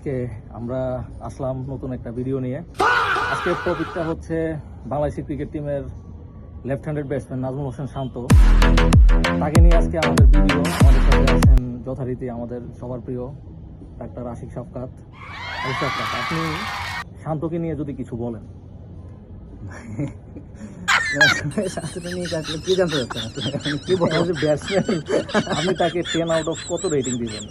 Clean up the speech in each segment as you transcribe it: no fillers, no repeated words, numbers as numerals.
আজকে আমরা আসলাম নতুন একটা ভিডিও নিয়ে। আজকের টপিকটা হচ্ছে বাংলাদেশ ক্রিকেট টিমের left handed batsman Nazmul Hossain Shanto. তাকে নিয়ে আজকে আমাদের ভিডিও। আমাদের সাথে আছেন যথারীতি আমাদের সবার প্রিয় ডাক্তার আশিক শাফকাত। আপনি শান্তকে নিয়ে যদি কিছু বলেন। কি জানতে চাচ্ছেন কি বলেন ব্যাটসম্যান, আপনি তাকে 10 আউট অফ কত রেটিং দিবেন?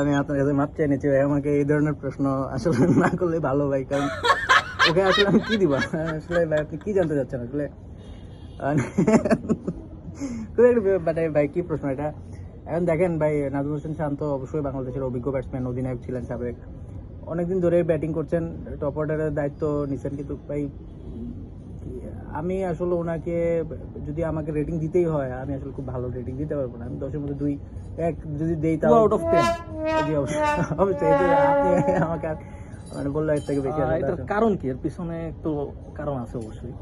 আমি আপনার কাছে মাপ চাই নিচ্ছি ভাই, আমাকে এই ধরনের প্রশ্ন আসলে না করলে ভালো ভাই, কারণ ওকে আসলে আমি কি দিব আসলে ভাই, আপনি কি জানতে চাচ্ছেন আসলে? মানে ভাই কি প্রশ্ন এটা? এখন দেখেন ভাই, নাজমুল হোসেন শান্ত অবশ্যই বাংলাদেশের অভিজ্ঞ ব্যাটসম্যান, অধিনায়ক ছিলেন সাবেক, অনেকদিন ধরে ব্যাটিং করছেন, টপ অর্ডারের দায়িত্ব নিচ্ছেন, কিন্তু ভাই আমি আসলে ওনাকে যদি আমাকে রেটিং দিতেই হয়, আমি আসলে খুব ভালো রেটিং দিতে পারবো না। আমি 10-এর মধ্যে 2-1 যদি দেই তাও আউট অফ 10। জি অবশ্যই আপনি আমাকে মানে বললে এর থেকে বেশি। এটার কারণ কি? এর পিছনে তো কারণ আছে অবশ্যই।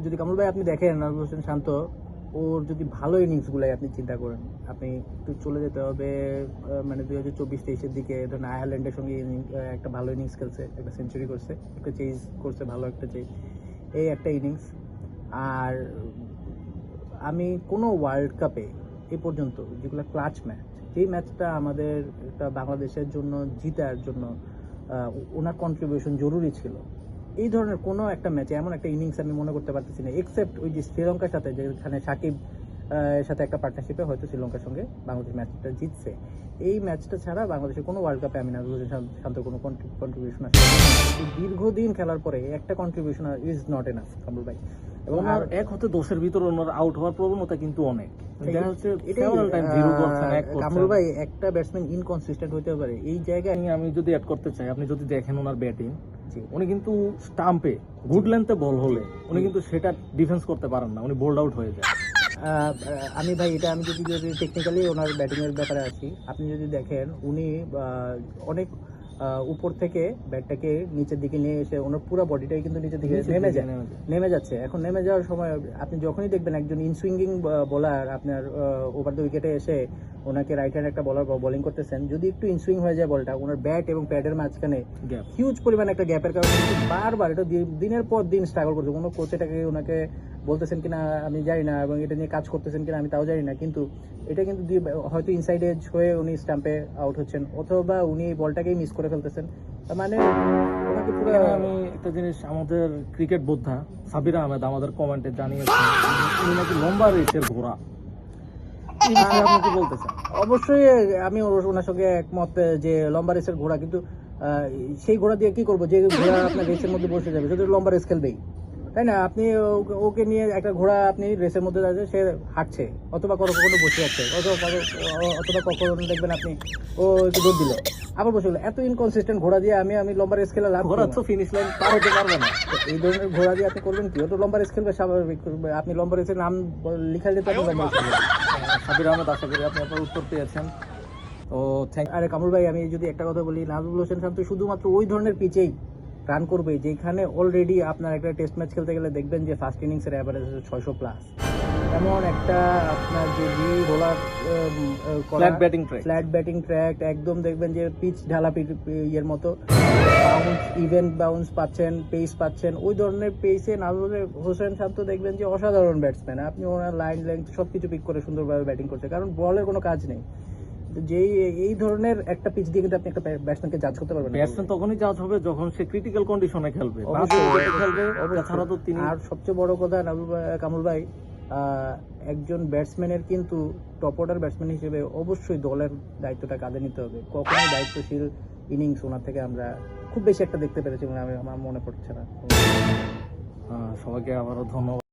যদি কামরুল ভাই আপনি দেখেন, নাজমুল হোসেন শান্ত ওর যদি ভালো ইনিংস গুলাই আপনি চিন্তা করেন, আপনি একটু চলে যেতে হবে মানে 2024-23-এর দিকে। ধরেন আয়ারল্যান্ডের সঙ্গে একটা ভালো ইনিংস খেলছে, একটা সেঞ্চুরি করছে, একটা চেজ করছে, ভালো একটা চেজ, এই একটা ইনিংস। আর আমি কোনো ওয়ার্ল্ড কাপে এ পর্যন্ত যেগুলো ক্লাচ ম্যাচ, যেই ম্যাচটা আমাদের একটা বাংলাদেশের জন্য জিতার জন্য ওনার কন্ট্রিবিউশন জরুরি ছিল, এই ধরনের কোনো একটা ম্যাচে এমন একটা ইনিংস আমি মনে করতে পারতেছি না, এক্সেপ্ট ওই যে শ্রীলঙ্কার সাথে, যেখানে সাকিব সাথে একটা পার্টনারশিপে হয়তো শ্রীলঙ্কার সঙ্গে বাংলাদেশ ম্যাচটা জিতছে। এই ম্যাচটা ছাড়া বাংলাদেশের কোনো ওয়ার্ল্ড কাপে আমি নাজমুল হোসেন শান্ত কোনো কন্ট্রিবিউশন আসলে দীর্ঘদিন খেলার পরে একটা contribution is not enough Kamrul ভাই। এবং আর 1-10-এর ভিতরে ওনার আউট হওয়ার প্রবণতা কিন্তু অনেক। কামরুল ভাই, একটা ব্যাটসম্যান ইনকনসিস্টেন্ট হতে পারে, এই জায়গায় আমি যদি অ্যাড করতে চাই, আপনি যদি দেখেন ওনার ব্যাটিং, উনি কিন্তু স্টাম্পে গুড লেন্থে বল হলে উনি কিন্তু সেটা ডিফেন্স করতে পারেন না, উনি বোল্ড আউট হয়ে যায়। আমি ভাই এটা আমি যদি টেকনিক্যালি ওনার ব্যাটিং এর ব্যাপারে আছি, আপনি যদি দেখেন উনি অনেক উপর থেকে ব্যাটটাকে নিচের দিকে নিয়ে এসে ওনার পুরো বডিটাই কিন্তু নিচের দিকে নেমে যাচ্ছে। এখন নেমে যাওয়ার সময় আপনি যখনই দেখবেন একজন ইনসুইঙ্গিং বোলার আপনার ওভার দ্য উইকেটে এসে ওনাকে রাইট হ্যান্ড একটা বলার বোলিং করতেছেন, যদি একটু ইনসুইং হয়ে যায় বলটা, ওনার ব্যাট এবং প্যাডের মাঝখানে হিউজ পরিমাণ একটা গ্যাপের কারণে বারবার এটা দিনের পর দিন স্ট্রাগল করছে। কোনো কোচ এটাকে ওনাকে বলতেছেন কিনা আমি জানি না, এবং এটা নিয়ে কাজ করতেছেন কিনা আমি তাও জানি না, কিন্তু এটা কিন্তু হয়তো ইনসাইড এজ হয়ে উনি স্টাম্পে আউট হচ্ছেন, অথবা উনি বলটাকেই মিস করে ফেলতেছেন। মানে ওনাকে পুরো আমি একটা জিনিস, আমাদের ক্রিকেট বোদ্ধা সাবির আহমেদ আমাদের কমেন্টে জানিয়েছেন উনি নাকি লম্বা রেসের ঘোড়া। আপনি কি বলতে চান? অবশ্যই আমি ওনার সঙ্গে একমত যে লম্বা রেসের ঘোড়া, কিন্তু সেই ঘোড়া দিয়ে কি করবো যে ঘোড়া আপনার রেসের মধ্যে বসে যাবে, যদি লম্বা রেস খেলবেই, তাই না? আপনি ওকে নিয়ে একটা ঘোড়া আপনি রেসের মধ্যে যাচ্ছে, সে হাঁটছে, অথবা কখনো বসে যাচ্ছে, অথবা কখনো দেখবেন আপনি ও একটু দৌড় দিল আবার বসে গেল। এত ইনকনসিস্টেন্ট ঘোড়া দিয়ে আমি লম্বা রেস খেলে লাভ, ঘোড়া তো ফিনিশ লাইন পার হতে পারবে না। এই ধরনের ঘোড়া দিয়ে আপনি করবেন কি? ও তো লম্বা রেস খেলবে স্বাভাবিক, আপনি লম্বা রেসের নাম লিখা যেতে আপনি লম্বা রেস খেলবেন। সাবির আহমেদ, আশা করি আপনি আপনার উত্তর পেয়েছেন। তো আরে কামরুল ভাই, আমি যদি একটা কথা বলি, নাজমুল হোসেন শান্ত শুধুমাত্র ওই ধরনের পিচেই রান করবে যেখানে অলরেডি আপনার একটা টেস্ট ম্যাচ খেলতে গেলে দেখবেন যে ফার্স্ট ইনিংসের অ্যাভারেজ 600+। এমন একটা আপনার যদি রোলার ফ্ল্যাট ব্যাটিং ট্র্যাক একদম দেখবেন যে পিচ ঢালা ইয়ের মতো বাউন্স, ইভেন্ট বাউন্স পাচ্ছেন, পেস পাচ্ছেন, ওই ধরনের পেসে নাজমুল হোসেন শান্ত দেখবেন যে অসাধারণ ব্যাটসম্যান। আপনি ওনার লাইন লেন্থ সবকিছু পিক করে সুন্দরভাবে ব্যাটিং করছে, কারণ বলের কোনো কাজ নেই। যেই এই ধরনের একটা পিচ দিয়ে কিন্তু আপনি একটা ব্যাটসম্যানকে জাজ করতে পারবেন। ব্যাটসম্যান তখনই জাজ হবে যখন সে ক্রিটিক্যাল কন্ডিশনে খেলবে। আর সবচেয়ে বড় কথা কামরুল ভাই, একজন ব্যাটসম্যানের কিন্তু টপ অর্ডার ব্যাটসম্যান হিসেবে অবশ্যই দলের দায়িত্বটা কাঁধে নিতে হবে। কখনোই দায়িত্বশীল ইনিংস ওনার থেকে আমরা খুব বেশি একটা দেখতে পেরেছি বলে আমার মনে পড়ছে না। সবাইকে আবারও ধন্যবাদ।